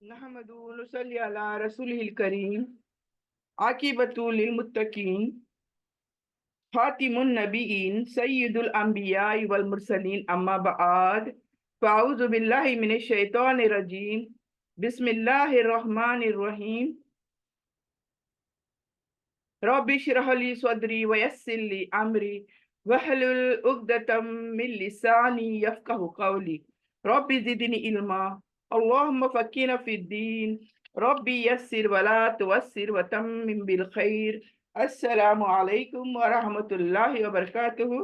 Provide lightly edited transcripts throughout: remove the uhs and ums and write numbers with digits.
नहमदु व नसल्ली अला रसूलिल करीम आकिबतुल लिलमुत्तकीन फातिमुन नबीयीन सय्यिदुल अंबिया वल मुरसलीन अम्मा बआद फ़अऊज़ु बिल्लाहि मिनश शैतानिर रजीम बिस्मिल्लाहिर रहमानिर रहीम रब्बि इश्रह ली सदरी व यस्सिर ली अमरी वहलुल उक़दतम मिन लिसानी यफ़क़हू क़ौली रब्बि ज़िदनी इल्मा अल्लाहुम्मा फ़क़्हिना फ़िद्दीन रब्बि यस्सिर वला तुअस्सिर वतम्मिम बिल खैर। अस्सलामु अलैकुम व रहमतुल्लाहि व बरकातुहू।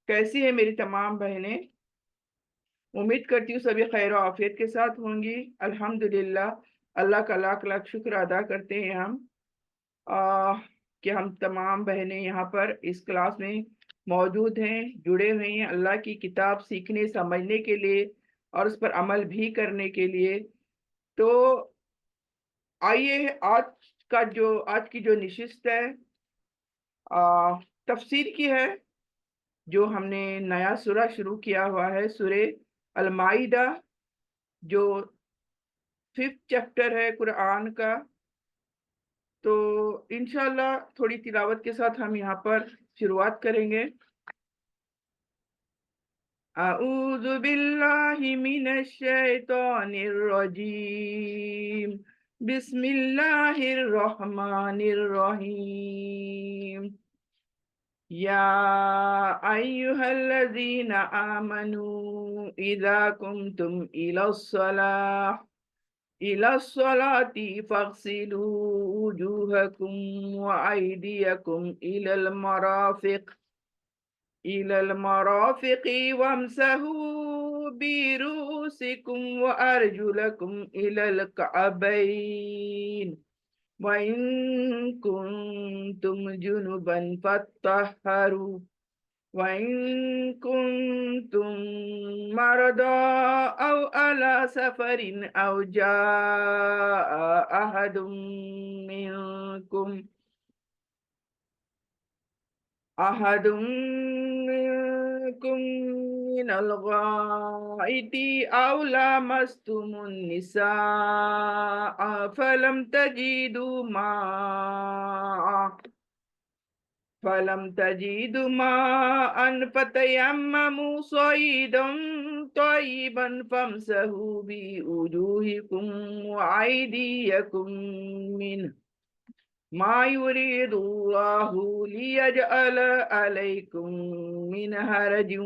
कैसी है मेरी तमाम बहनें? उम्मीद करती हूँ सभी खैर और आफियत के साथ होंगी। अल्हम्दुलिल्लाह, अल्लाह का लाख लाख शुक्र अदा करते हैं हम आ, कि हम तमाम बहनें यहाँ पर इस क्लास में मौजूद हैं, जुड़े हुए हैं अल्लाह की किताब सीखने समझने के लिए और उस पर अमल भी करने के लिए। तो आइए, आज की जो नशिस्त है तफसीर की है। जो हमने नया सूरा शुरू किया हुआ है, सूरे अल माइदा, जो 5th चैप्टर है कुरान का। तो इंशाल्लाह थोड़ी तिलावत के साथ हम यहाँ पर शुरुआत करेंगे। अऊज़ु बिल्लाहि मिनश शैतानिर रजीम बिस्मिल्लाहिर रहमानिर रहीम या अय्युहल्लज़ीना आमनू इज़ा कुमतुम इलस्सलाति फ़ग़सिलू वुजूहकुम व अयदियकुम इलल मराफ़िक़ि वम्सहू बिरुसिकुम व अर्जुलकुम इलल कअबैन व इन कुंतुम जुनुबन फत्तहरू व इन कुंतुम मरदा औ अला सफरिन औ जाअ अहदुम मिनकुम मिनल गाइति औ लामस्तुमुन निसाअ फलम तजीदु माअन फतयम्ममू सईदन तय्यिबन फम्सहू बिवुजूहिकुम व अयदियकुम मिन मा युरिदुल्लाहु लियजअल अलैकुम मिन हरजिन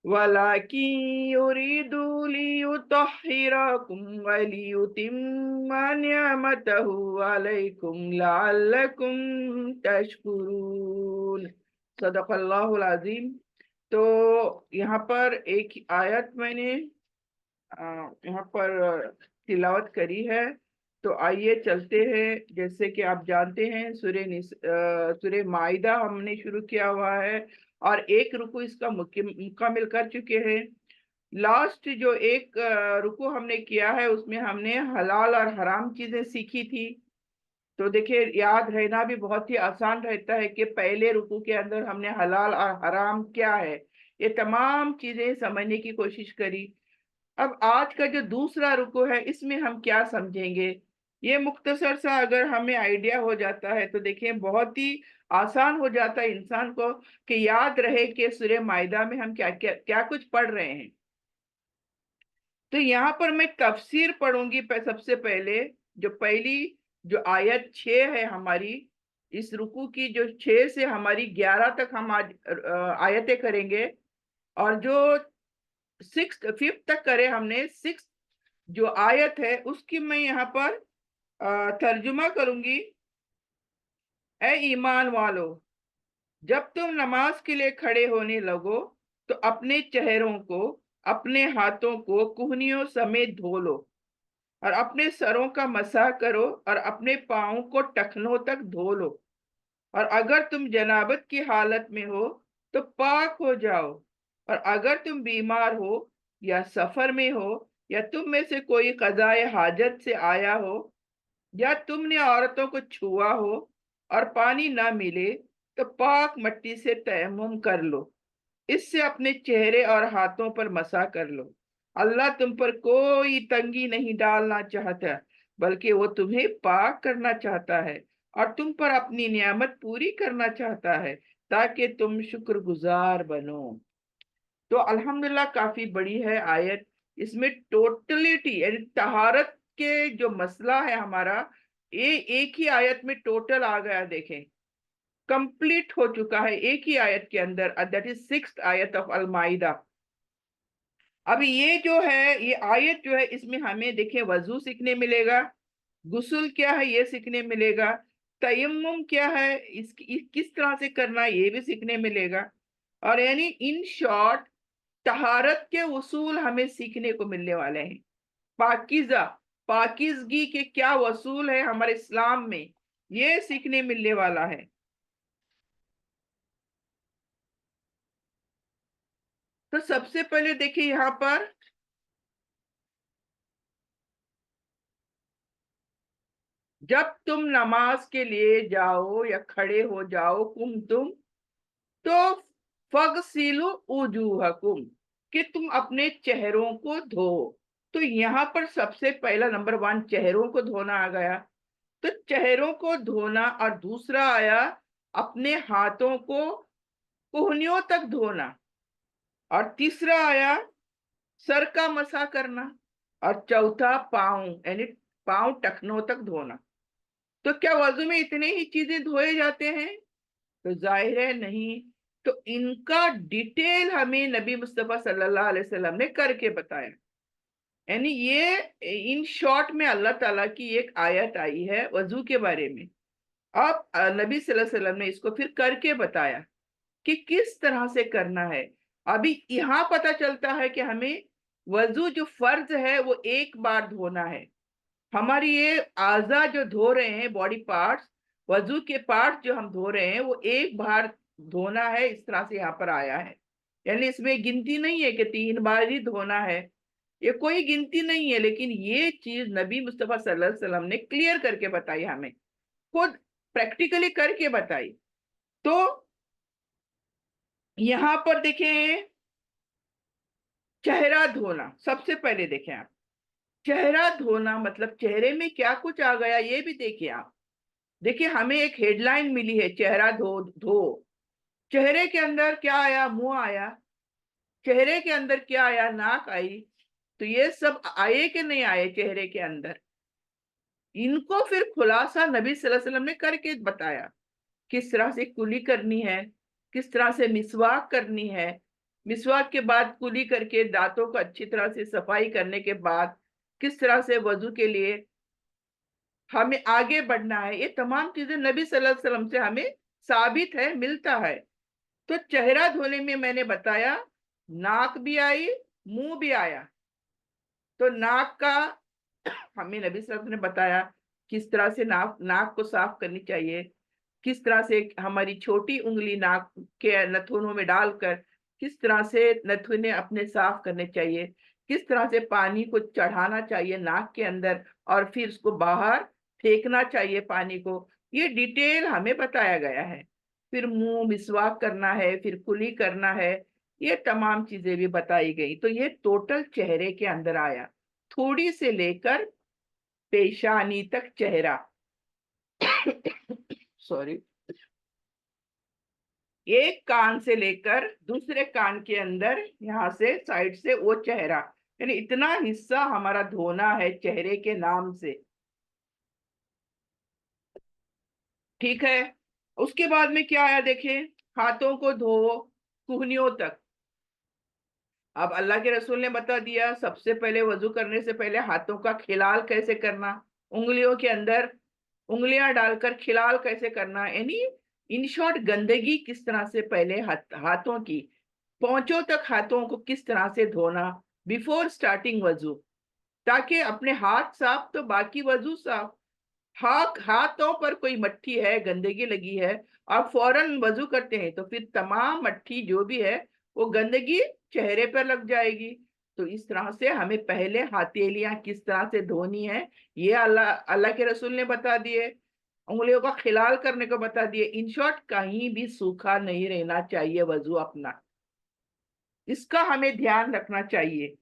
वलाकिन युरीदु लियुतहिरकुम व लियुतिम्मा निअमतहु अलैकुम लअल्लकुम तशकुरून। सदक़ल्लाहुल अज़ीम। तो यहाँ पर एक आयत मैंने यहाँ पर तिलावत करी है। तो आइए चलते हैं। जैसे कि आप जानते हैं, सूरे माइदा हमने शुरू किया हुआ है और एक रुकू इसका मुकम्मल कर चुके हैं। लास्ट जो एक रुकू हमने किया है उसमें हमने हलाल और हराम चीजें सीखी थी। तो देखिए, याद रहना भी बहुत ही आसान रहता है कि पहले रुकू के अंदर हमने हलाल और हराम क्या है, ये तमाम चीजें समझने की कोशिश करी। अब आज का जो दूसरा रुकू है इसमें हम क्या समझेंगे, ये मुख्तसर सा अगर हमें आइडिया हो जाता है तो देखिए बहुत ही आसान हो जाता है इंसान को कि याद रहे कि सूरे माइदा में हम क्या क्या क्या कुछ पढ़ रहे हैं। तो यहाँ पर मैं तफसीर पढ़ूंगी। सबसे पहले जो पहली जो आयत 6 है हमारी, इस रुकू की जो 6 से हमारी 11 तक हम आज आयतें करेंगे। और जो 5th तक करे हमने, 6 जो आयत है उसकी मैं यहाँ पर तर्जुमा करूंगी। ए ईमान वालो, जब तुम नमाज के लिए खड़े होने लगो तो अपने चेहरों को, अपने हाथों को कुहनियों समेत धो लो और अपने सरों का मसाह करो और अपने पाँवों को टखनों तक धो लो। और अगर तुम जनाबत की हालत में हो तो पाक हो जाओ। और अगर तुम बीमार हो या सफर में हो या तुम में से कोई कज़ाए हाजत से आया हो या तुमने औरतों को छुआ हो और पानी ना मिले तो पाक मट्टी से तयम्मुम कर लो, इससे अपने चेहरे और हाथों पर मसा कर लो अल्लाह तुम पर कोई तंगी नहीं डालना चाहता, बल्कि वो तुम्हें पाक करना चाहता है और तुम पर अपनी नियामत पूरी करना चाहता है ताकि तुम शुक्रगुजार बनो। तो अल्हम्दुलिल्लाह काफी बड़ी है आयत। इसमें टोटलिटी यानी तहारत के जो मसला है हमारा, ये एक ही आयत में टोटल आ गया। देखें, कंप्लीट हो चुका है एक ही आयत के अंदर, दैट इज 6th आयत ऑफ अल माइदा। अभी ये जो है, ये आयत जो है, इसमें हमें देखें वजू सीखने मिलेगा, गुस्ल क्या है ये सीखने मिलेगा, तयम्मुम क्या है किस तरह से करना है ये भी सीखने मिलेगा। और यानी इन शॉर्ट तहारत के उसूल हमें सीखने को मिलने वाले हैं। पाकीज़ा, पाकीज़गी के क्या उसूल है हमारे इस्लाम में, ये सीखने मिलने वाला है। तो सबसे पहले देखिए यहाँ पर, जब तुम नमाज के लिए जाओ या खड़े हो जाओ, तुम तो फगसिलु उजूहकुम, कि तुम अपने चेहरों को धो। तो यहाँ पर सबसे पहला नंबर 1 चेहरों को धोना आ गया। तो चेहरों को धोना, और दूसरा आया अपने हाथों को कोहनियों तक धोना, और तीसरा आया सर का मसा करना, और चौथा पाँव यानी पाँव टखनों तक धोना। तो क्या वजू में इतने ही चीजें धोए जाते हैं? तो जाहिर है नहीं। तो इनका डिटेल हमें नबी मुस्तफा सल्लल्लाहु अलैहि वसल्लम ने करके बताया। यानी ये इन शॉर्ट में अल्लाह ताला की एक आयत आई है वजू के बारे में। अब नबी सल्लल्लाहु अलैहि वसल्लम ने इसको फिर करके बताया कि किस तरह से करना है। अभी यहाँ पता चलता है कि हमें वजू जो फर्ज है वो एक बार धोना है। हमारी ये आज़ा जो धो रहे हैं, बॉडी पार्ट्स, वजू के पार्ट जो हम धो रहे हैं वो एक बार धोना है, इस तरह से यहाँ पर आया है। यानी इसमें गिनती नहीं है कि 3 बार ही धोना है, ये कोई गिनती नहीं है। लेकिन ये चीज नबी मुस्तफा सल्लल्लाहु अलैहि वसल्लम ने क्लियर करके बताई, हमें खुद प्रैक्टिकली करके बताई। तो यहाँ पर देखें, चेहरा धोना सबसे पहले देखें आप। चेहरा धोना मतलब चेहरे में क्या कुछ आ गया ये भी देखिए आप। देखिए, हमें एक हेडलाइन मिली है, चेहरा धो धो। चेहरे के अंदर क्या आया? मुंह आया। चेहरे के अंदर क्या आया? नाक आई। तो ये सब आए कि नहीं आए चेहरे के अंदर? इनको फिर खुलासा नबी सल्लल्लाहु अलैहि वसल्लम ने करके बताया, किस तरह से कुली करनी है, किस तरह से मिसवाक करनी है। मिसवाक के बाद कुली करके दांतों को अच्छी तरह से सफाई करने के बाद किस तरह से वजू के लिए हमें आगे बढ़ना है, ये तमाम चीजें नबी सल्लल्लाहु अलैहि वसल्लम से हमें साबित है, मिलता है। तो चेहरा धोने में मैंने बताया, नाक भी आई, मुंह भी आया। तो नाक का हमें नबी सल्लल्लाहु अलैहि वसल्लम ने बताया किस तरह से नाक नाक को साफ करनी चाहिए, किस तरह से हमारी छोटी उंगली नाक के नथुनों में डालकर किस तरह से नथुने अपने साफ करने चाहिए, किस तरह से पानी को चढ़ाना चाहिए नाक के अंदर और फिर उसको बाहर फेंकना चाहिए पानी को। ये डिटेल हमें बताया गया है। फिर मुंह मिसवाक करना है, फिर कुली करना है, ये तमाम चीजें भी बताई गई। तो ये टोटल चेहरे के अंदर आया, थोड़ी से लेकर पेशानी तक चेहरा। सॉरी, एक कान से लेकर दूसरे कान के अंदर, यहां से साइड से वो चेहरा, यानी इतना हिस्सा हमारा धोना है चेहरे के नाम से। ठीक है। उसके बाद में क्या आया देखें, हाथों को धो कुहनियों तक। अब अल्लाह के रसूल ने बता दिया सबसे पहले वजू करने से पहले हाथों का खिलाल कैसे करना, उंगलियों के अंदर उंगलियां डालकर खिलाल कैसे करना, यानी इन शॉर्ट गंदगी किस तरह से पहले हाथों की पहुंचों तक हाथों को किस तरह से धोना बिफोर स्टार्टिंग वजू, ताकि अपने हाथ साफ तो बाकी वजू साफ। हाथों पर कोई मट्ठी है, गंदगी लगी है, आप फौरन वजू करते हैं तो फिर तमाम मट्ठी जो भी है वो गंदगी चेहरे पर लग जाएगी। तो इस तरह से हमें पहले हथेलियां किस तरह से धोनी है ये अल्लाह अल्लाह के रसूल ने बता दिए, उंगलियों का खिलाल करने को बता दिए। इन शॉर्ट कहीं भी सूखा नहीं रहना चाहिए वजू अपना, इसका हमें ध्यान रखना चाहिए।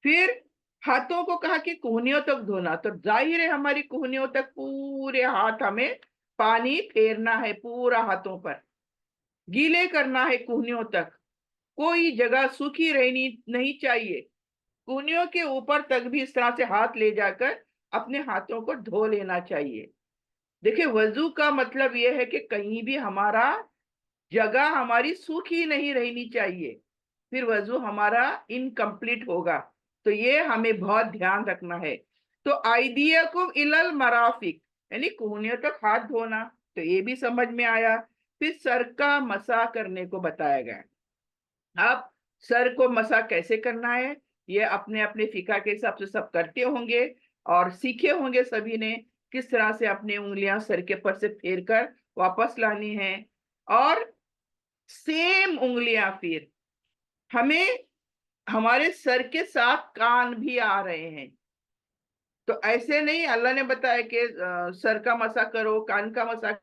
फिर हाथों को कहा कि कोहनियों तक धोना, तो जाहिर है हमारी कोहनियों तक पूरे हाथ हमें पानी फेरना है, पूरा हाथों पर गीले करना है कोहनियों तक, कोई जगह सूखी रहनी नहीं चाहिए। कोहनियों के ऊपर तक भी इस तरह से हाथ ले जाकर अपने हाथों को धो लेना चाहिए। देखिए, वजू का मतलब यह है कि कहीं भी हमारा जगह हमारी सूखी नहीं रहनी चाहिए, फिर वजू हमारा इनकम्प्लीट होगा। तो ये हमें बहुत ध्यान रखना है। तो आइडियकुम इलल मराफिक, यानी कोहनियों तक हाथ धोना, तो ये भी समझ में आया। फिर सर का मसा करने को बताया गया। अब सर को मसा कैसे करना है, ये अपने अपने फिका के हिसाब से सब करते होंगे और सीखे होंगे सभी ने किस तरह से अपनी उंगलियां सर के पर से फेर कर वापस लानी है। और सेम उंगलियां फिर हमें हमारे सर के साथ कान भी आ रहे हैं। तो ऐसे नहीं, अल्लाह ने बताया कि सर का मसा करो, कान का मसा।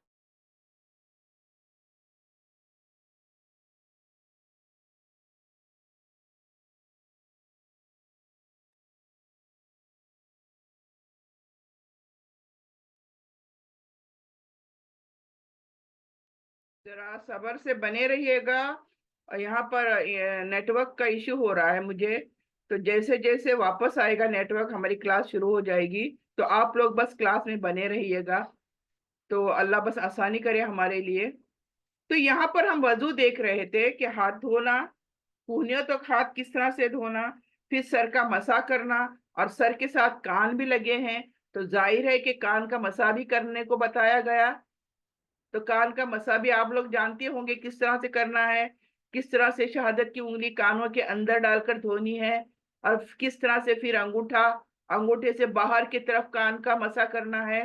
जरा सब्र से बने रहिएगा। और यहाँ पर नेटवर्क का इश्यू हो रहा है मुझे, तो जैसे जैसे वापस आएगा नेटवर्क हमारी क्लास शुरू हो जाएगी। तो आप लोग बस क्लास में बने रहिएगा, तो अल्लाह बस आसानी करे हमारे लिए। तो यहाँ पर हम वजू देख रहे थे कि हाथ धोना, कूहनियों तक हाथ किस तरह से धोना, फिर सर का मसा करना, और सर के साथ कान भी लगे हैं, तो जाहिर है कि कान का मसा भी करने को बताया गया। तो कान का मसा भी आप लोग जानते होंगे किस तरह से करना है, किस तरह से शहादत की उंगली कानों के अंदर डालकर धोनी है, और किस तरह से फिर अंगूठा, अंगूठे से बाहर की तरफ कान का मसा करना है।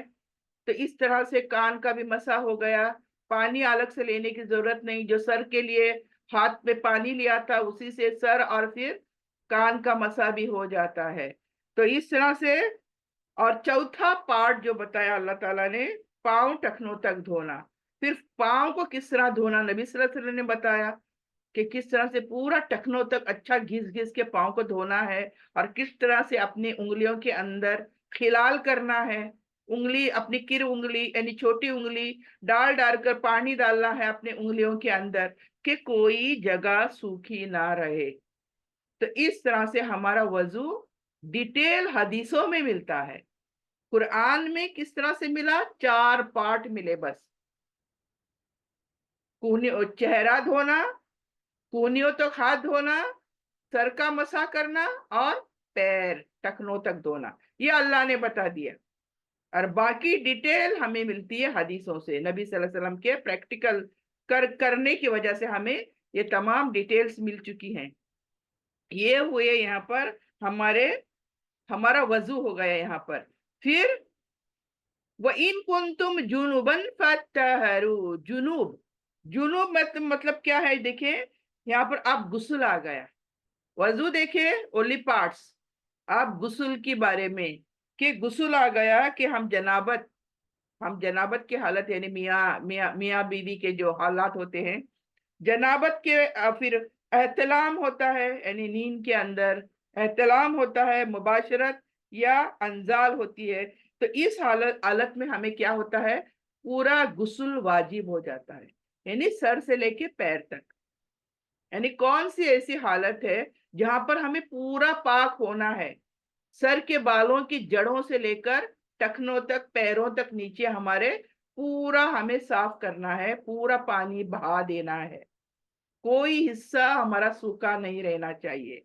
तो इस तरह से कान का भी मसा हो गया। पानी अलग से लेने की जरूरत नहीं, जो सर के लिए हाथ में पानी लिया था उसी से सर और फिर कान का मसा भी हो जाता है। तो इस तरह से। और चौथा पार्ट जो बताया अल्लाह ताला ने, पांव टखनों तक धोना। फिर पांव को किस तरह धोना नबी सल्लल्लाहु अलैहि वसल्लम ने बताया कि किस तरह से पूरा टखनों तक अच्छा घिस घिस के पांव को धोना है, और किस तरह से अपनी उंगलियों के अंदर खिलाल करना है। उंगली, अपनी किर उंगली यानी छोटी उंगली डाल डाल कर पानी डालना है अपने उंगलियों के अंदर, कि कोई जगह सूखी ना रहे। तो इस तरह से हमारा वजू डिटेल हदीसों में मिलता है। कुरान में किस तरह से मिला, 4 पार्ट मिले बस। चेहरा धोना, कूहनियों तक हाथ धोना, सर का मसा करना, और पैर टखनों तक धोना, ये अल्लाह ने बता दिया। और बाकी डिटेल हमें मिलती है हदीसों से, नबी सल्लल्लाहु अलैहि वसल्लम के प्रैक्टिकल करने की वजह से हमें ये तमाम डिटेल्स मिल चुकी हैं। ये हुए यहाँ पर हमारे, हमारा वजू हो गया यहाँ पर। फिर व इन कुंतुम जुनुबन फत्तहरू, जुनूब, जुनूब मतलब क्या है, देखिए यहाँ पर आप गुस्ल आ गया, वजू देखे ओनली पार्ट्स, आप गुस्ल के बारे में कि गुस्ल आ गया कि हम जनाबत की हालत, यानी मियाँ मियाँ मियाँ बीवी के जो हालात होते हैं जनाबत के, फिर एहतलाम होता है यानी नींद के अंदर एहतलाम होता है, मुबाशरत या अंजाल होती है। तो इस हालत में हमें क्या होता है, पूरा गुस्ल वाजिब हो जाता है, यानी सर से लेके पैर तक। यानी कौन सी ऐसी हालत है जहां पर हमें पूरा पाक होना है, सर के बालों की जड़ों से लेकर टखनों तक, पैरों तक नीचे हमारे पूरा हमें साफ करना है, पूरा पानी बहा देना है, कोई हिस्सा हमारा सूखा नहीं रहना चाहिए।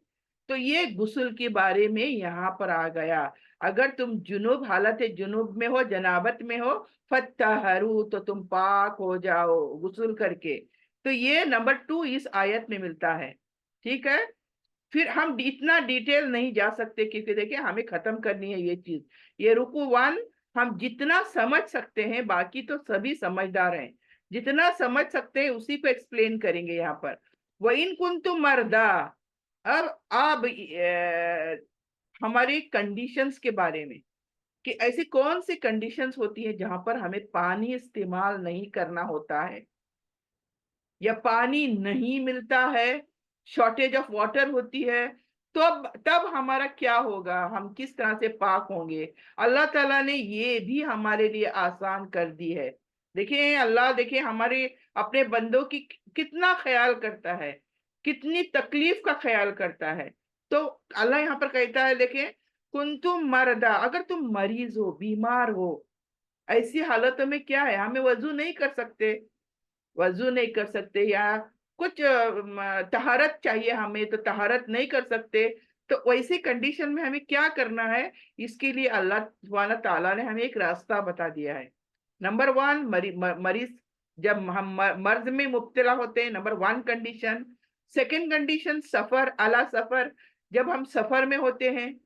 तो ये गुस्ल के बारे में यहाँ पर आ गया। अगर तुम जुनूब, हालत जुनूब में हो, जनाबत में हो, फत्तहरू, तो तुम पाक हो जाओ गुस्ल करके। तो ये नंबर 2 इस आयत में मिलता है। ठीक है। फिर हम इतना डिटेल नहीं जा सकते क्योंकि देखिए हमें खत्म करनी है ये चीज। ये रुकू 1 हम जितना समझ सकते हैं, बाकी तो सभी समझदार हैं, जितना समझ सकते हैं उसी को एक्सप्लेन करेंगे यहाँ पर। वो इन कुंतुम मर्दा, अब हमारी कंडीशंस के बारे में, कि ऐसी कौन सी कंडीशंस होती है जहां पर हमें पानी इस्तेमाल नहीं करना होता है, या पानी नहीं मिलता है, शॉर्टेज ऑफ वाटर होती है, तो अब तब हमारा क्या होगा, हम किस तरह से पाक होंगे। अल्लाह ताला ने ये भी हमारे लिए आसान कर दी है। देखिए अल्लाह, देखिए हमारे अपने बंदों की कितना ख्याल करता है, कितनी तकलीफ का ख्याल करता है। तो अल्लाह यहाँ पर कहता है, देखिए कुंतुम मरदा, अगर तुम मरीज हो, बीमार हो, ऐसी हालतों में क्या है, हमें वजू नहीं कर सकते, वजू नहीं कर सकते, या कुछ तहारत चाहिए हमें, तो तहारत नहीं कर सकते। तो वैसे कंडीशन में हमें क्या करना है, इसके लिए अल्लाह सुब्हानहू ताला ने हमें एक रास्ता बता दिया है। नंबर वन, मरीज जब हम मर्ज में मुब्तला होते हैं, number one condition. Second condition सफर, अला सफर, जब हम सफर में होते हैं,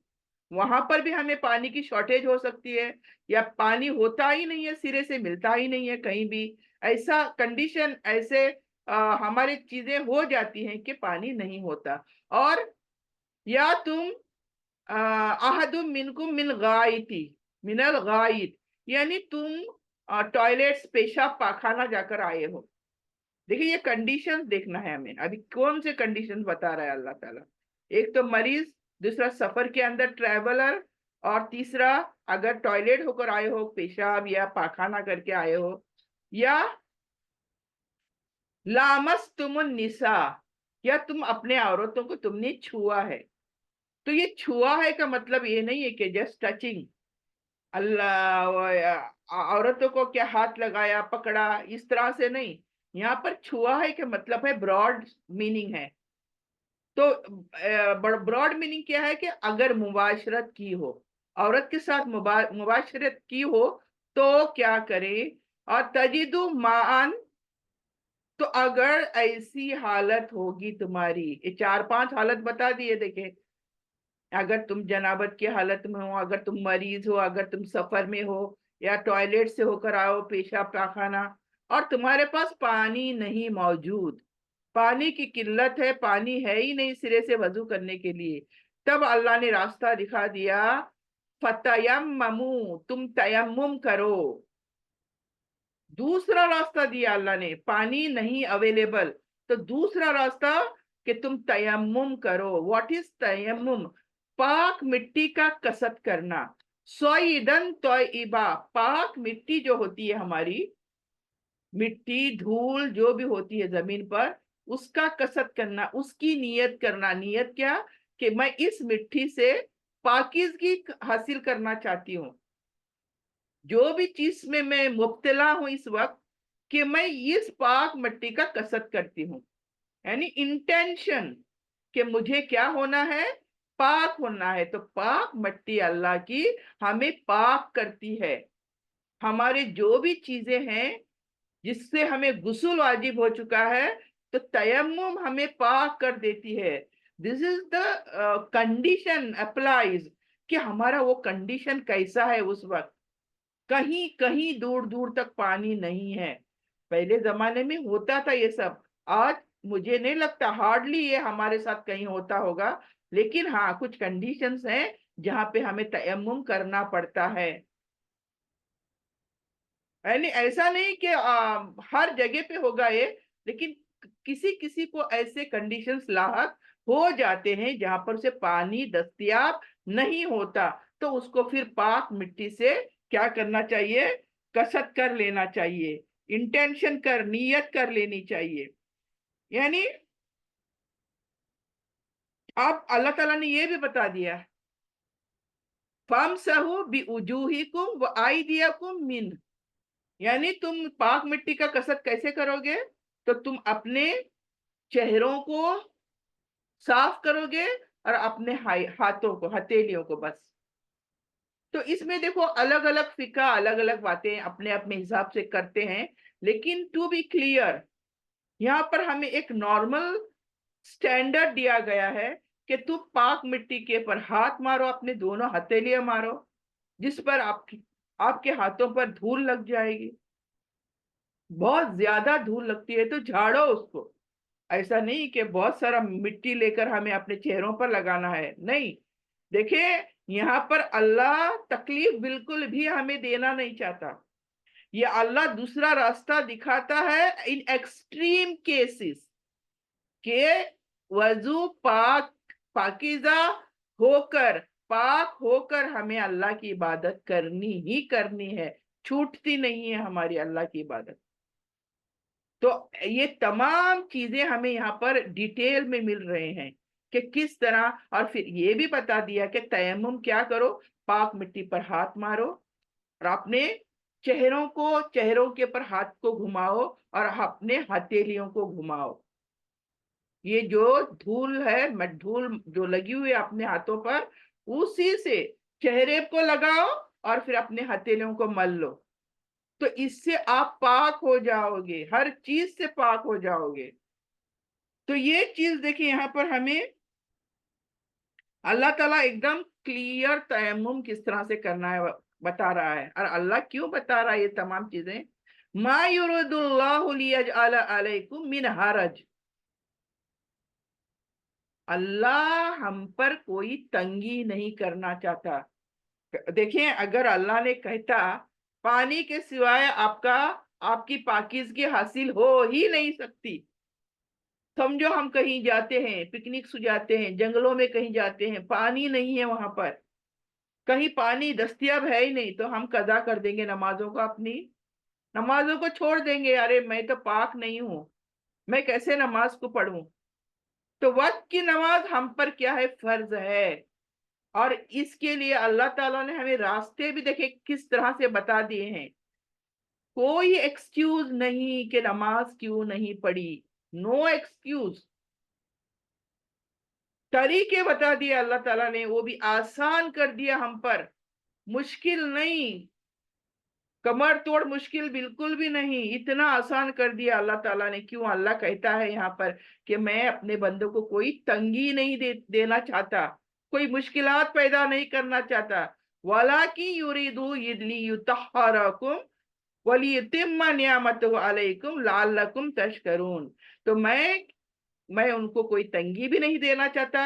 वहां पर भी हमें पानी की शॉर्टेज हो सकती है, या पानी होता ही नहीं है, सिरे से मिलता ही नहीं है कहीं भी। ऐसा कंडीशन, ऐसे हमारी चीजें हो जाती हैं कि पानी नहीं होता। और या तुम अहदुम मिनकुम मिन गाइती, मिनल गाइत, यानी तुम टॉयलेट्स, पेशाब पाखाना जाकर आए हो। देखिए ये कंडीशंस देखना है हमें, अभी कौन से कंडीशंस बता रहा है अल्लाह ताला। एक तो मरीज, दूसरा सफर के अंदर ट्रैवलर, और तीसरा अगर टॉयलेट होकर आए हो, पेशाब या पाखाना करके आए हो, या लामस तुमुन निसा, या तुम अपने औरतों को तुमने छुआ है। तो ये छुआ है का मतलब ये नहीं है कि जस्ट टचिंग, अल्लाह औरतों को क्या हाथ लगाया, पकड़ा, इस तरह से नहीं। यहाँ पर छुआ है का मतलब है, ब्रॉड मीनिंग है। तो ब्रॉड मीनिंग क्या है कि अगर मुबाशरत की हो, औरत के साथ मुबाशरत की हो, तो क्या करें। और तजिदु मान, तो अगर ऐसी हालत होगी तुम्हारी, ये चार पांच हालत बता दिए देखे। अगर तुम जनाबत की हालत में हो, अगर तुम मरीज हो, अगर तुम सफर में हो, या टॉयलेट से होकर आओ, पेशाब पाखाना, और तुम्हारे पास पानी नहीं मौजूद, पानी की किल्लत है, पानी है ही नहीं सिरे से वजू करने के लिए, तब अल्लाह ने रास्ता दिखा दिया। फतयम्ममू, तुम तयम्मुम करो। दूसरा रास्ता दिया अल्लाह ने, पानी नहीं अवेलेबल, तो दूसरा रास्ता कि तुम तयम्मुम करो। व्हाट इज तयम्मुम? पाक मिट्टी का कसरत करना। सोईदन तोइबा, पाक मिट्टी जो होती है हमारी, मिट्टी धूल जो भी होती है जमीन पर, उसका कसरत करना, उसकी नियत करना। नियत क्या? कि मैं इस मिट्टी से पाकीज़गी हासिल करना चाहती हूँ, जो भी चीज में मैं मुब्तला हूं इस वक्त, कि मैं इस पाक मिट्टी का कसरत करती हूँ। यानी इंटेंशन कि मुझे क्या होना है, पाक होना है। तो पाक मिट्टी अल्लाह की हमें पाक करती है। हमारे जो भी चीजें हैं जिससे हमें गुस्ल वाजिब हो चुका है, तो तयम्मुम हमें पाक कर देती है। This is the condition applies, कि हमारा वो कंडीशन कैसा है उस वक्त। कहीं कहीं दूर दूर तक पानी नहीं है। पहले जमाने में होता था ये सब, आज मुझे नहीं लगता, हार्डली ये हमारे साथ कहीं होता होगा। लेकिन हाँ, कुछ कंडीशंस हैं जहां पे हमें तयम्मुम करना पड़ता है। यानी ऐसा नहीं कि हर जगह पे होगा ये, लेकिन किसी किसी को ऐसे कंडीशंस लाहक हो जाते हैं जहां पर से पानी दस्तयाब नहीं होता, तो उसको फिर पाक मिट्टी से क्या करना चाहिए, कसरत कर लेना चाहिए, इंटेंशन कर, नियत कर लेनी चाहिए। यानी आप, अल्लाह ताला ने ये भी बता दिया, फमसहू बिवुजूहिकुम व आयदियकुम मिन, यानी तुम पाक मिट्टी का कसरत कैसे करोगे, तो तुम अपने चेहरों को साफ करोगे, और अपने हाथों को, हथेलियों को बस। तो इसमें देखो अलग अलग फिका, अलग अलग बातें अपने अपने हिसाब से करते हैं। लेकिन टू बी क्लियर, यहाँ पर हमें एक नॉर्मल स्टैंडर्ड दिया गया है कि तुम पाक मिट्टी के पर हाथ मारो, अपने दोनों हथेलियां मारो, जिस पर आपके हाथों पर धूल लग जाएगी। बहुत ज्यादा धूल लगती है तो झाड़ो उसको। ऐसा नहीं कि बहुत सारा मिट्टी लेकर हमें अपने चेहरों पर लगाना है, नहीं। देखिए यहाँ पर अल्लाह तकलीफ बिल्कुल भी हमें देना नहीं चाहता। ये अल्लाह दूसरा रास्ता दिखाता है इन एक्सट्रीम केसेस, के वजू पाक पाकीज़ा होकर, पाक होकर हमें अल्लाह की इबादत करनी ही करनी है, छूटती नहीं है हमारी अल्लाह की इबादत। तो ये तमाम चीजें हमें यहाँ पर डिटेल में मिल रहे हैं कि किस तरह, और फिर ये भी बता दिया कि तयम्मुम क्या करो, पाक मिट्टी पर हाथ मारो और अपने चेहरों के ऊपर हाथ को घुमाओ और अपने हथेलियों को घुमाओ। ये जो धूल है, धूल जो लगी हुई है अपने हाथों पर, उसी से चेहरे को लगाओ और फिर अपने हथेलियों को मल लो। तो इससे आप पाक हो जाओगे, हर चीज से पाक हो जाओगे। तो ये चीज देखिए यहाँ पर हमें अल्लाह ताला एकदम क्लियर तयम्मुम किस तरह से करना है बता रहा है। और अल्लाह क्यों बता रहा है ये तमाम चीजें? मा युरिदुल्लाहु लियजअल अलैकुम मिन हरज, अल्लाह हम पर कोई तंगी नहीं करना चाहता। देखिए, अगर अल्लाह ने कहता पानी के सिवाय आपकी पाकीज़गी हासिल हो ही नहीं सकती। समझो हम कहीं जाते हैं, पिकनिक जाते हैं, जंगलों में कहीं जाते हैं, पानी नहीं है वहां पर, कहीं पानी दस्तयाब है ही नहीं, तो हम कज़ा कर देंगे नमाजों को, अपनी नमाजों को छोड़ देंगे। अरे मैं तो पाक नहीं हूं, मैं कैसे नमाज को पढ़ूं? तो वक्त की नमाज हम पर क्या है, फर्ज है। और इसके लिए अल्लाह ताला ने हमें रास्ते भी देखे किस तरह से बता दिए हैं। कोई एक्सक्यूज नहीं कि नमाज क्यों नहीं पढ़ी, नो एक्सक्यूज। तरीके बता दिए अल्लाह ताला ने, वो भी आसान कर दिया हम पर, मुश्किल नहीं, कमर तोड़ मुश्किल बिल्कुल भी नहीं, इतना आसान कर दिया अल्लाह ताला ने। क्यों? अल्लाह कहता है यहाँ पर कि मैं अपने बंदों को कोई तंगी नहीं देना चाहता, कोई मुश्किलात पैदा नहीं करना चाहता। वलाकि युरीदु लियुतहहरकुम वलियुतिम्मा निअमतहु अलैकुम लअल्लकुम तशकरून। तो मैं उनको कोई तंगी भी नहीं देना चाहता,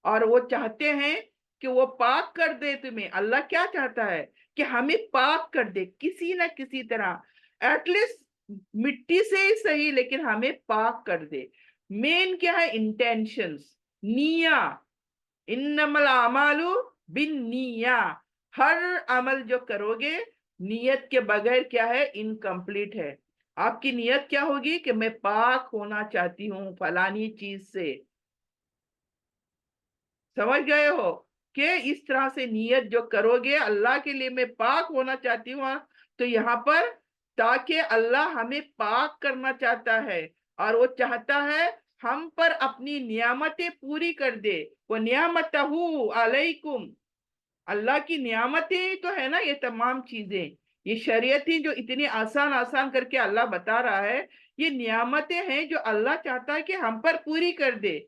और वो चाहते हैं कि वो पाक कर दे तुम्हें। अल्लाह क्या चाहता है कि हमें पाक कर दे किसी ना किसी तरह, एटलीस्ट मिट्टी से ही सही, लेकिन हमें पाक कर दे। मेन क्या है? इंटेंशंस, निया, इन्नमल आमालु बिन निया। हर अमल जो करोगे नियत के बगैर क्या है, इनकम्प्लीट है। आपकी नियत क्या होगी कि मैं पाक होना चाहती हूँ फलानी चीज से। समझ गए हो कि इस तरह से नियत जो करोगे अल्लाह के लिए, मैं पाक होना चाहती हूँ, तो यहाँ पर ताकि अल्लाह हमें पाक करना चाहता है, और वो चाहता है हम पर अपनी नियामतें पूरी कर दे। वो नियामतहू अलैकुम, अल्लाह की नियामतें तो है ना ये तमाम चीजें, ये शरीयतें जो इतनी आसान आसान करके अल्लाह बता रहा है, ये नियामतें हैं जो अल्लाह चाहता है कि हम पर पूरी कर दे,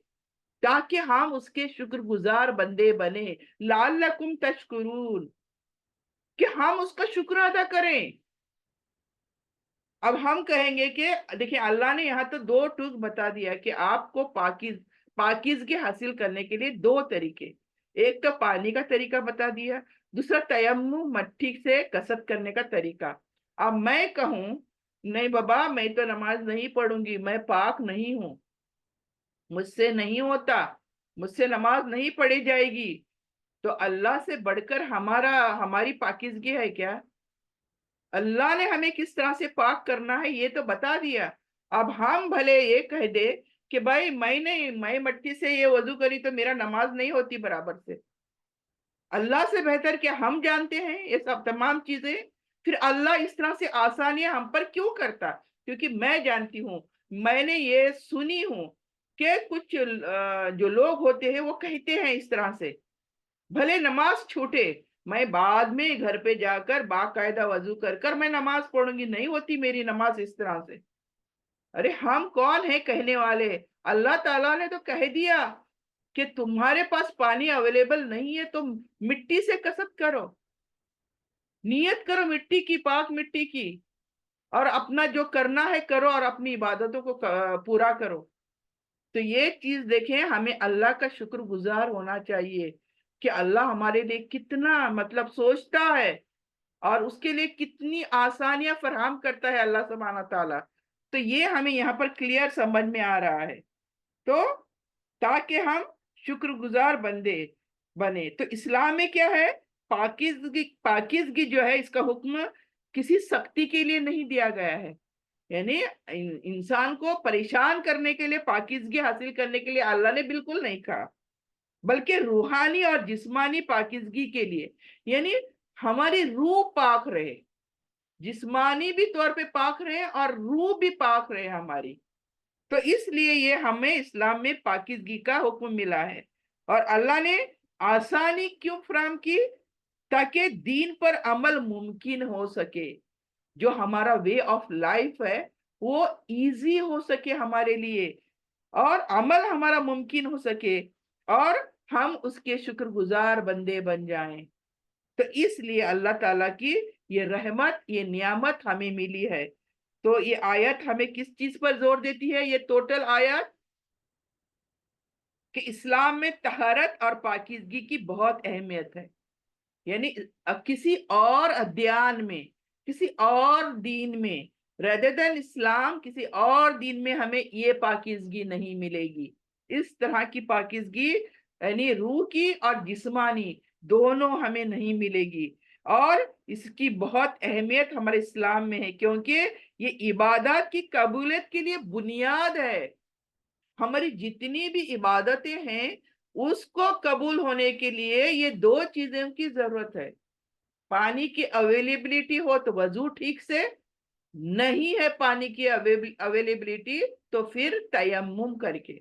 ताकि हम उसके शुक्रगुजार बंदे बने। लाल्लकुम तशकुरून, कि हम उसका शुक्र अदा करें। अब हम कहेंगे कि देखिए अल्लाह ने यहाँ तो दो टूक बता दिया कि आपको पाकीज़गी हासिल करने के लिए दो तरीके, एक तो पानी का तरीका बता दिया, दूसरा तयम्मुम मट्टी से कसरत करने का तरीका। अब मैं कहूं नहीं बाबा मैं तो नमाज नहीं पढ़ूंगी, मैं पाक नहीं हूं, मुझसे नहीं होता, मुझसे नमाज नहीं पढ़ी जाएगी, तो अल्लाह से बढ़कर हमारी पाकीज़गी है क्या? अल्लाह ने हमें किस तरह से पाक करना है ये तो बता दिया। अब हम भले ये कह दे कि भाई मैं मट्टी से ये वजू करी तो मेरा नमाज नहीं होती बराबर से, अल्लाह से बेहतर क्या हम जानते हैं ये सब तमाम चीजें? फिर अल्लाह इस तरह से आसानियां हम पर क्यों करता? क्योंकि मैं जानती हूँ, मैंने ये सुनी हूँ कि कुछ जो लोग होते हैं वो कहते हैं इस तरह से, भले नमाज छूटे, मैं बाद में घर पे जाकर बाकायदा वजू कर कर मैं नमाज पढ़ूंगी, नहीं होती मेरी नमाज इस तरह से। अरे हम कौन है कहने वाले? अल्लाह ताला ने तो कह दिया कि तुम्हारे पास पानी अवेलेबल नहीं है तो मिट्टी से कसरत करो, नियत करो मिट्टी की, पाक मिट्टी की, और अपना जो करना है करो और अपनी इबादतों को पूरा करो। तो ये चीज देखें, हमें अल्लाह का शुक्रगुजार होना चाहिए कि अल्लाह हमारे लिए कितना मतलब सोचता है, और उसके लिए कितनी आसानियां फराहम करता है अल्लाह सुब्हानहू ताला। तो ये हमें यहाँ पर क्लियर समझ में आ रहा है। तो ताकि हम शुक्र गुजार बंदे बने। तो इस्लाम में क्या है, पाकिजगी, पाकिजगी जो है इसका हुक्म किसी शक्ति के लिए नहीं दिया गया है, यानी इंसान को परेशान करने के लिए, पाकिजगी हासिल करने के लिए अल्लाह ने बिल्कुल नहीं कहा, बल्कि रूहानी और जिस्मानी पाकिजगी के लिए, यानी हमारी रूह पाक रहे, जिस्मानी भी तौर पे पाक रहे और रूह भी पाक रहे हमारी। तो इसलिए ये हमें इस्लाम में पाकिजगी का हुक्म मिला है। और अल्लाह ने आसानी क्यों फराहम की, ताकि दीन पर अमल मुमकिन हो सके, जो हमारा वे ऑफ लाइफ है वो इजी हो सके हमारे लिए, और अमल हमारा मुमकिन हो सके, और हम उसके शुक्रगुजार बंदे बन जाएं। तो इसलिए अल्लाह ताला की ये रहमत, ये नियामत हमें मिली है। तो ये आयत हमें किस चीज पर जोर देती है, ये टोटल आयत, कि इस्लाम में तहरत और पाकीज़गी की बहुत अहमियत है। यानी किसी और अध्ययन में, किसी और दीन में, रेदर देन इस्लाम, किसी और दीन में हमें ये पाकीज़गी नहीं मिलेगी। इस तरह की पाकीज़गी यानी रूह की और जिस्मानी दोनों हमें नहीं मिलेगी। और इसकी बहुत अहमियत हमारे इस्लाम में है, क्योंकि ये इबादत की कबूलियत के लिए बुनियाद है। हमारी जितनी भी इबादतें हैं उसको कबूल होने के लिए ये दो चीजों की जरूरत है। पानी की अवेलेबिलिटी हो तो वजू ठीक से, नहीं है पानी की अवेलेबिलिटी तो फिर तयम्मुम करके।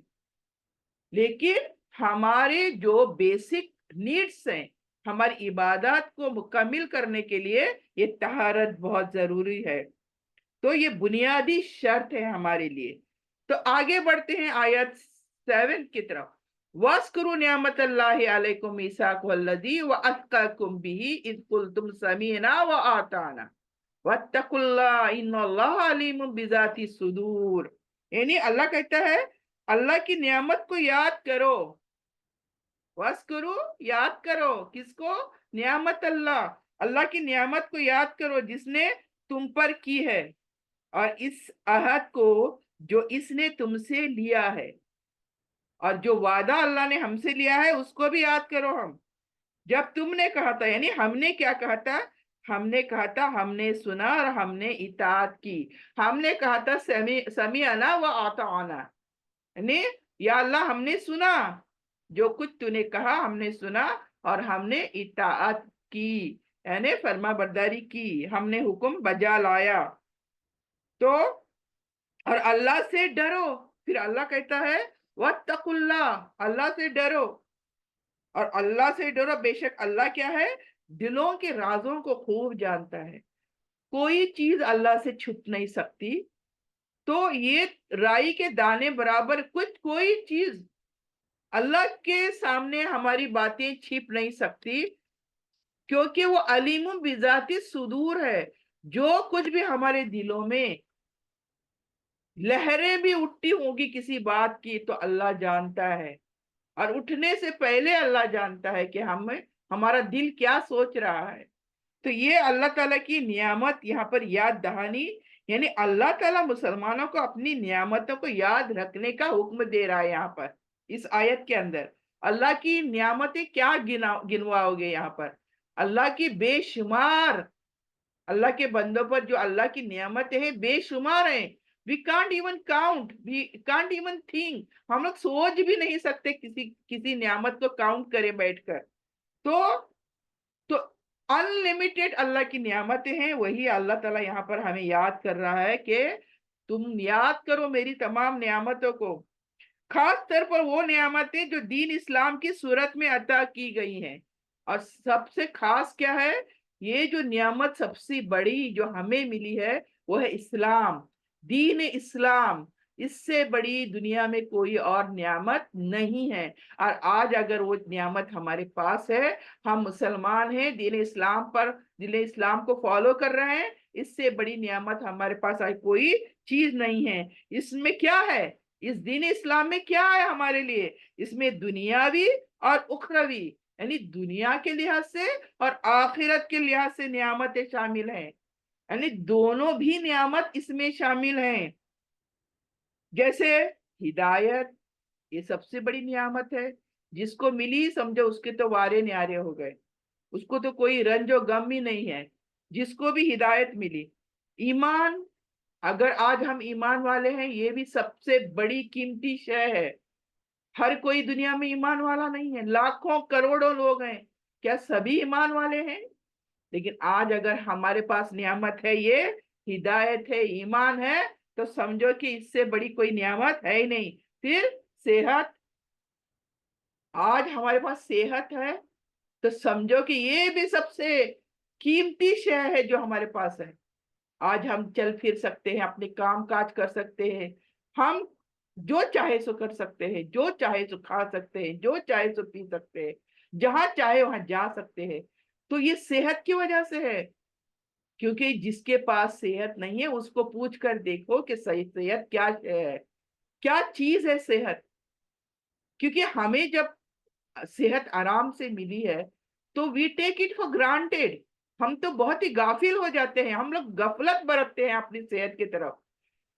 लेकिन हमारे जो बेसिक नीड्स हैं, हमारी इबादत को मुकम्मिल करने के लिए ये तहारत बहुत जरूरी है। तो ये बुनियादी शर्त है हमारे लिए। तो आगे बढ़ते हैं आयत 7 की तरफ। वस्कुरु नियामत अल्लाहि अलैकुम मीसाक वल्लज़ी व अत्काकुम बिही इज़ कुल्तुम समीना व आताना वत्तकुल्लाह इन्नल्लाह अलीमुम बिज़ाति सुदूर। यानी अल्लाह कहता है, अल्लाह की नियामत को याद करो। वस्कुरु, याद करो, किसको, नियामत अल्लाह, अल्लाह की नियामत को याद करो जिसने तुम पर की है, और इस अहद को जो इसने तुमसे लिया है, और जो वादा अल्लाह ने हमसे लिया है उसको भी याद करो। हम जब तुमने कहा था, यानी हमने क्या कहा था, हमने कहा था हमने सुना और हमने इताअत की। हमने कहा था समीअना व अताअना, यानी या अल्लाह हमने सुना, जो कुछ तूने कहा हमने सुना और हमने इताअत की, यानी फर्मा बरदारी की, हमने हुक्म बजा लाया। तो और अल्लाह से डरो। फिर अल्लाह कहता है वत्तकुल्लाह, अल्लाह से डरो। और अल्लाह से डरो, बेशक अल्लाह क्या है, दिलों के राजों को खूब जानता है। कोई चीज अल्लाह से छुप नहीं सकती। तो ये राई के दाने बराबर कुछ, कोई चीज अल्लाह के सामने हमारी बातें छिप नहीं सकती, क्योंकि वो अलीमुम बिजाती सुदूर है। जो कुछ भी हमारे दिलों में लहरें भी उठती होगी किसी बात की, तो अल्लाह जानता है। और उठने से पहले अल्लाह जानता है कि हमें, हमारा दिल क्या सोच रहा है। तो ये अल्लाह ताला की नियामत यहाँ पर याद दहानी, यानी अल्लाह ताला मुसलमानों को अपनी नियामतों को याद रखने का हुक्म दे रहा है। यहाँ पर इस आयत के अंदर अल्लाह की नियामतें क्या गिनवाओगे, यहाँ पर अल्लाह की बेशुमार, अल्लाह के बंदों पर जो अल्लाह की नियामतें हैं बेशुमार हैं। We can't even count, we can't even think, हम लोग सोच भी नहीं सकते किसी किसी नियामत को काउंट करें बैठकर। तो तो अनलिमिटेड अल्लाह की नियामतें हैं। वही अल्लाह ताला यहाँ पर हमें याद कर रहा है कि तुम याद करो मेरी तमाम नियामतों को, खास तौर पर वो नियामतें जो दीन इस्लाम की सूरत में अता की गई हैं। और सबसे खास क्या है, ये जो नियामत सबसे बड़ी जो हमें मिली है वो है इस्लाम, दीन इस्लाम। इससे बड़ी दुनिया में कोई और नियामत नहीं है। और आज अगर वो नियामत हमारे पास है, हम मुसलमान हैं, दीन इस्लाम पर, दीन इस्लाम को फॉलो कर रहे हैं, इससे बड़ी नियामत हमारे पास आज कोई चीज नहीं है। इसमें क्या है, इस दीन इस्लाम में क्या है हमारे लिए, इसमें दुनियावी और उखरवी, यानी दुनिया के लिहाज से और आखिरत के लिहाज से नियामतें शामिल हैं, यानी दोनों भी नियामत इसमें शामिल हैं। जैसे हिदायत, ये सबसे बड़ी नियामत है। جس کو ملی سمجھو اس کے تو وارے نیارے ہو گئے، اس کو تو کوئی رنج و غم ہی نہیں ہے، جس کو بھی ہدایت ملی۔ ایمان، اگر آج ہم ایمان والے ہیں، یہ بھی سب سے بڑی قیمتی شے ہے۔ ہر کوئی دنیا میں ایمان والا نہیں ہے، لاکھوں کروڑوں لوگ ہیں، کیا سبھی ایمان والے ہیں؟ لیکن آج اگر ہمارے پاس نعمت ہے، یہ ہدایت ہے، ایمان ہے، تو سمجھو کہ اس سے بڑی کوئی نعمت ہے ہی نہیں۔ پھر صحت، آج ہمارے پاس صحت ہے تو سمجھو کہ یہ بھی سب سے قیمتی شے ہے جو ہمارے پاس ہے۔ آج ہم چل پھر سکتے ہیں، اپنے کام کاج کر سکتے ہیں، ہم جو چاہے سو کر سکتے ہیں، جو چاہے سو کھا سکتے ہیں، جو چاہے سو پی سکتے ہیں، جہاں چاہے وہاں جا سکتے ہیں، تو یہ صحت کی وجہ سے ہے۔ کیونکہ جس کے پاس صحت نہیں ہے اس کو پوچھ کر دیکھو کہ صحت کیا ہے، کیا چیز ہے صحت۔ کیونکہ ہمیں جب صحت آرام سے ملی ہے تو وی ٹیک اٹ فار گرانٹیڈ، ہم تو بہت ہی غافل ہو جاتے ہیں، ہم لوگ غفلت برتتے ہیں اپنی صحت کی طرف۔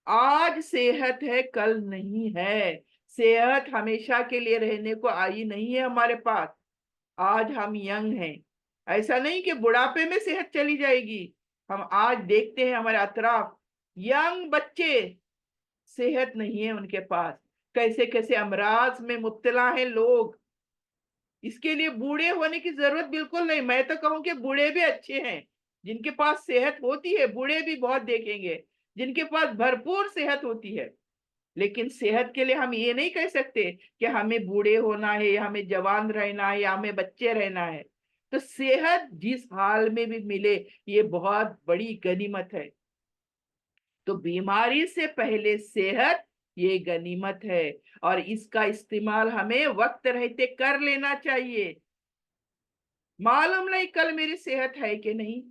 آج صحت ہے، کل نہیں ہے، صحت ہمیشہ کے لیے رہنے کو آئی نہیں ہے ہمارے پاس۔ آج ہم ینگ ہیں، ایسا نہیں کہ بڑھاپے میں صحت چلی جائے گی۔ ہم آج دیکھتے ہیں ہمارے اطراف ینگ بچے، صحت نہیں ہے ان کے پاس، کیسے کیسے امراض میں مبتلا ہیں لوگ۔ اس کے لیے بوڑھے ہونے کی ضرورت بالکل نہیں، میں تو کہوں کہ بوڑھے بھی اچھے ہیں، جن کے پاس صحت ہوتی ہے بوڑھے بھی بہت دیکھیں گے جن کے پاس بھرپور صحت ہوتی ہے۔ لیکن صحت کے لیے ہم یہ نہیں کہہ سکتے کہ ہمیں بوڑھے ہونا ہے یا ہمیں جوان رہنا ہے یا ہمیں بچے رہنا ہے۔ تو صحت جس حال میں بھی ملے یہ بہت بڑی غنیمت ہے۔ تو بیماری سے پہلے صحت یہ غنیمت ہے، اور اس کا استعمال ہمیں وقت رہتے کر لینا چاہیے۔ معلوم نہیں کل میری صحت ہے کہ نہیں،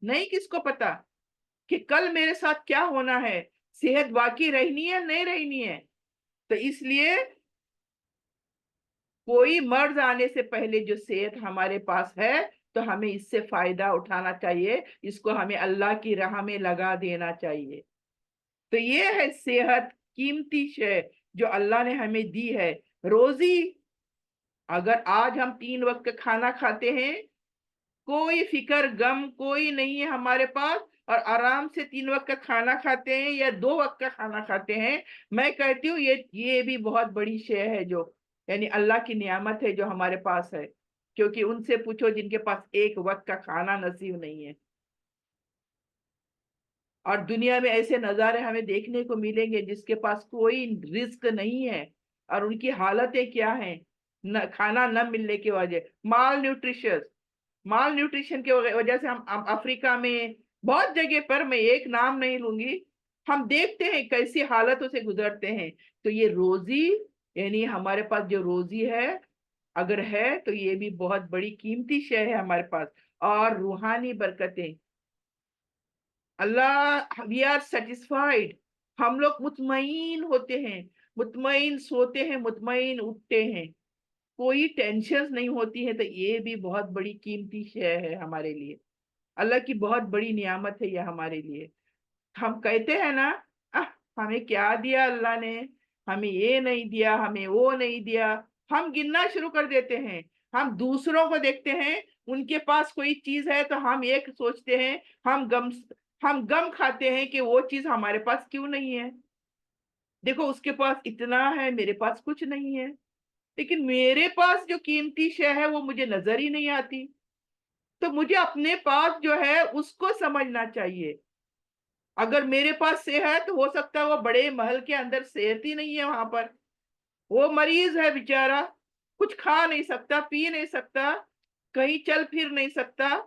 نہیں کس کو پتا کہ کل میرے ساتھ کیا ہونا ہے، صحت باقی رہنی ہے نہیں رہنی ہے۔ تو اس لیے کوئی مرض آنے سے پہلے جو صحت ہمارے پاس ہے تو ہمیں اس سے فائدہ اٹھانا چاہیے، اس کو ہمیں اللہ کی راہ میں لگا دینا چاہیے۔ تو یہ ہے صحت، قیمتی شے جو اللہ نے ہمیں دی ہے۔ روزی، اگر آج ہم 3 وقت کا کھانا کھاتے ہیں، کوئی فکر غم کوئی نہیں ہے ہمارے پاس، اور آرام سے 3 وقت کا کھانا کھاتے ہیں یا 2 وقت کا کھانا کھاتے ہیں، میں کہتی ہوں یہ بھی بہت بڑی شے ہے، جو یعنی اللہ کی نعمت ہے جو ہمارے پاس ہے۔ کیونکہ ان سے پوچھو جن کے پاس 1 وقت کا کھانا نصیب نہیں ہے۔ اور دنیا میں ایسے نظارے ہمیں دیکھنے کو ملیں گے جس کے پاس کوئی رزق نہیں ہے، اور ان کی حالتیں کیا ہیں، کھانا نہ ملنے کی وجہ، مال نیوٹریشن کی وجہ سے ہم افریقہ میں بہت جگہ پر، میں ایک نام نہیں لوں گی، ہم دیکھتے ہیں کیسی حالتوں سے گزرتے ہیں۔ تو یہ روزی، یعنی ہمارے پاس جو روزی ہے اگر ہے تو یہ بھی بہت بڑی قیمتی شے ہے ہمارے پاس۔ اور روحانی برکتیں، اللہ وی آر سیٹسفائیڈ، ہم لوگ مطمئن ہوتے ہیں، مطمئن سوتے ہیں، مطمئن اٹھتے ہیں، کوئی ٹینشن نہیں ہوتی ہے۔ تو یہ بھی بہت بڑی قیمتی شے ہے ہمارے لیے، اللہ کی بہت بڑی نعمت ہے یہ ہمارے لیے۔ ہم کہتے ہیں نا ہمیں کیا دیا اللہ نے، ہمیں یہ نہیں دیا، ہمیں وہ نہیں دیا، ہم گننا شروع کر دیتے ہیں۔ ہم دوسروں کو دیکھتے ہیں ان کے پاس کوئی چیز ہے تو ہم ایک سوچتے ہیں، ہم غم کھاتے ہیں کہ وہ چیز ہمارے پاس کیوں نہیں ہے، دیکھو اس کے پاس اتنا ہے میرے پاس کچھ نہیں ہے۔ لیکن میرے پاس جو قیمتی شے ہے وہ مجھے نظر ہی نہیں آتی، تو مجھے اپنے پاس جو ہے اس کو سمجھنا چاہیے۔ اگر میرے پاس صحت، ہو سکتا ہے وہ بڑے محل کے اندر صحت ہی نہیں ہے، وہاں پر وہ مریض ہے بیچارہ، کچھ کھا نہیں سکتا، پی نہیں سکتا، کہیں چل پھر نہیں سکتا،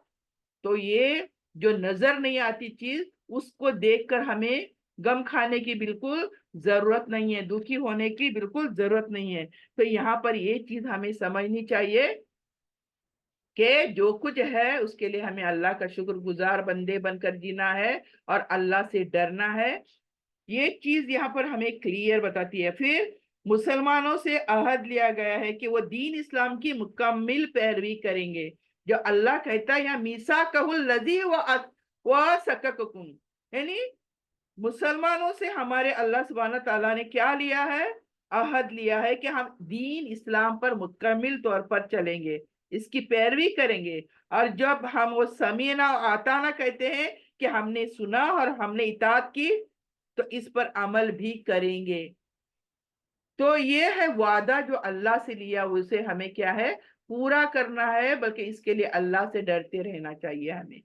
تو یہ جو نظر نہیں آتی چیز اس کو دیکھ کر ہمیں غم کھانے کی بالکل ضرورت نہیں ہے، دکھی ہونے کی بالکل ضرورت نہیں ہے۔ تو یہاں پر یہ چیز ہمیں سمجھنی چاہیے کہ جو کچھ ہے اس کے لیے ہمیں اللہ کا شکر گزار بندے بن کر جینا ہے اور اللہ سے ڈرنا ہے۔ یہ چیز یہاں پر ہمیں کلیئر بتاتی ہے۔ پھر مسلمانوں سے عہد لیا گیا ہے کہ وہ دین اسلام کی مکمل پیروی کریں گے، جو اللہ کہتا ہے یا میثاقہ الذی وثقکم، یعنی مسلمانوں سے ہمارے اللہ سبحانہ تعالیٰ نے کیا لیا ہے؟ عہد لیا ہے کہ ہم دین اسلام پر مکمل طور پر چلیں گے، اس کی پیروی کریں گے، اور جب ہم وہ سمیعنا و اطعنا کہتے ہیں کہ ہم نے سنا اور ہم نے اطاعت کی، تو اس پر عمل بھی کریں گے۔ تو یہ ہے وعدہ جو اللہ سے لیا، اسے ہمیں کیا ہے، پورا کرنا ہے، بلکہ اس کے لیے اللہ سے ڈرتے رہنا چاہیے ہمیں۔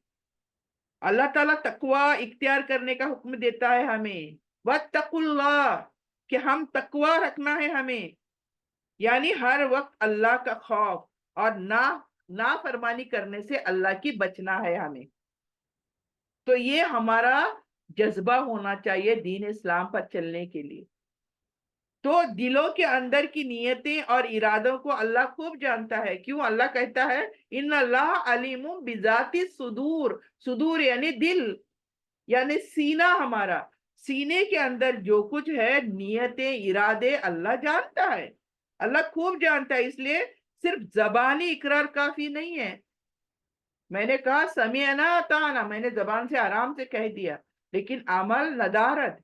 اللہ تعالیٰ تقوی اختیار کرنے کا حکم دیتا ہے ہمیں، واتقوا اللہ، کہ ہم تقوی رکھنا ہے ہمیں، یعنی ہر وقت اللہ کا خوف اور نافرمانی کرنے سے اللہ کی بچنا ہے ہمیں۔ تو یہ ہمارا جذبہ ہونا چاہیے دین اسلام پر چلنے کے لیے۔ تو دلوں کے اندر کی نیتیں اور ارادوں کو اللہ خوب جانتا ہے، کیوں اللہ کہتا ہے ان اللہ علیم بذات الصدور، صدور یعنی دل، یعنی سینہ، ہمارا سینے کے اندر جو کچھ ہے، نیتیں ارادے، اللہ جانتا ہے، اللہ خوب جانتا ہے۔ اس لیے صرف زبانی اقرار کافی نہیں ہے۔ میں نے کہا سمعنا اطعنا، میں نے زبان سے آرام سے کہہ دیا، لیکن عمل ندارت،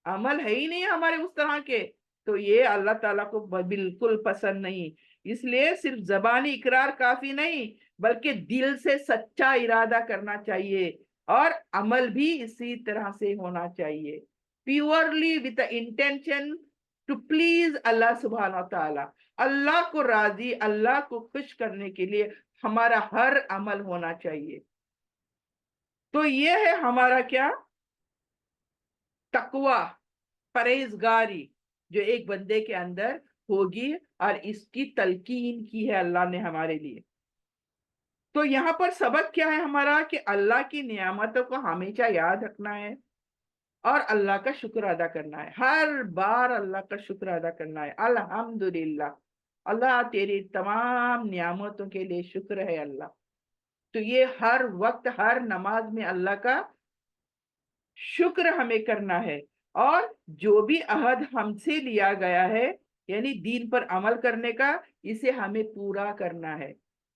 عمل ہے ہی نہیں ہمارے اس طرح کے، تو یہ اللہ تعالیٰ کو بالکل پسند نہیں۔ اس لیے صرف زبانی اقرار کافی نہیں، بلکہ دل سے سچا ارادہ کرنا چاہیے، اور عمل بھی اسی طرح سے ہونا چاہیے، purely with the intention to please اللہ سبحانہ تعالیٰ، اللہ کو راضی، اللہ کو خوش کرنے کے لیے ہمارا ہر عمل ہونا چاہیے۔ تو یہ ہے ہمارا کیا، تقوی، پرہیزگاری، جو ایک بندے کے اندر ہوگی، اور اس کی تلقین کی ہے اللہ نے ہمارے لیے۔ تو یہاں پر سبق کیا ہے ہمارا، کہ اللہ کی نعمتوں کو ہمیشہ یاد رکھنا ہے، اور اللہ کا شکر ادا کرنا ہے، ہر بار اللہ کا شکر ادا کرنا ہے۔ الحمدللہ، اللہ تیری تمام نعمتوں کے لیے شکر ہے اللہ۔ تو یہ ہر وقت، ہر نماز میں اللہ کا شکر ہمیں کرنا ہے، اور جو بھی عہد ہم سے لیا گیا ہے، یعنی دین پر عمل کرنے کا، اسے ہمیں پورا کرنا ہے،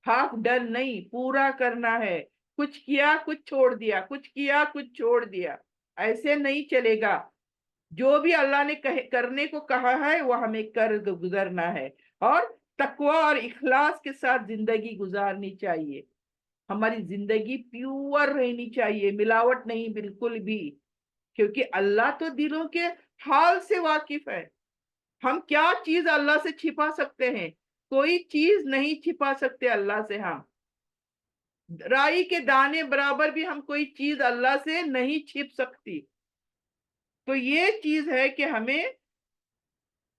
ہاف ڈن نہیں، پورا کرنا ہے۔ کچھ کیا کچھ چھوڑ دیا، کچھ کیا کچھ چھوڑ دیا، ایسے نہیں چلے گا۔ جو بھی اللہ نے کرنے کو کہا ہے وہ ہمیں کر گزرنا ہے، اور تقوی اور اخلاص کے ساتھ زندگی گزارنی چاہیے۔ ہماری زندگی پیور رہنی چاہیے، ملاوٹ نہیں بالکل بھی، کیونکہ اللہ تو دلوں کے حال سے واقف ہے۔ ہم کیا چیز اللہ سے چھپا سکتے ہیں؟ کوئی چیز نہیں چھپا سکتے اللہ سے۔ ہم رائی کے دانے برابر بھی ہم کوئی چیز اللہ سے نہیں چھپ سکتی۔ تو یہ چیز ہے کہ ہمیں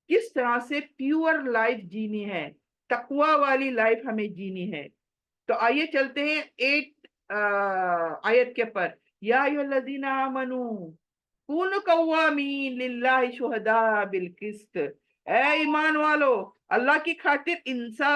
کس طرح سے پیور لائف جینی ہے، تقوی والی لائف ہمیں جینی ہے۔ تو آئیے چلتے ہیں 8 آیت کے پر، یا ایھا الذین آمنوا کونوا قوامین للہ شہداء بالقسط، اے ایمان والو، اللہ کی خاطر انصاف